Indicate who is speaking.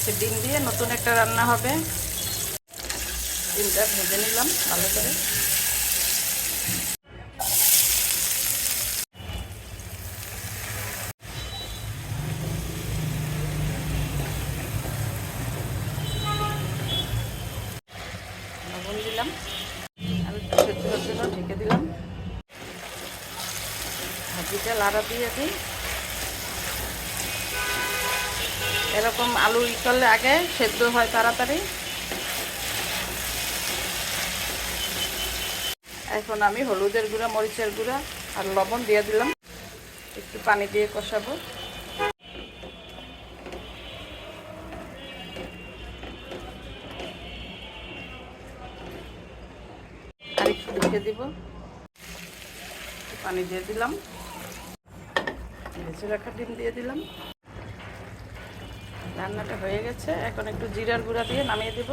Speaker 1: আজকে ডিম দিয়ে নতুন একটা রান্না হবে। ডিমটা ভেজে নিলাম ভালো করে। লবণ দিলাম আর একটু সেদ্ধ হওয়ার জন্য ঢেকে দিলাম। ভাজিটা লাড়া দিয়ে দিই। এরকম আলু করলে আগে সেদ্ধ হয় তাড়াতাড়ি। এখন আমি হলুদের গুঁড়া, মরিচের গুঁড়া আর লবণ দিয়ে দিলাম। একটু পানি দিয়ে কষাবো। আর একটু ঢেকে দিব। পানি দিয়ে দিলাম। ভেজে রাখা ডিম দিয়ে দিলাম। রান্নাটা হয়ে গেছে। এখন একটু জিরার গুঁড়া দিয়ে নামিয়ে দেব।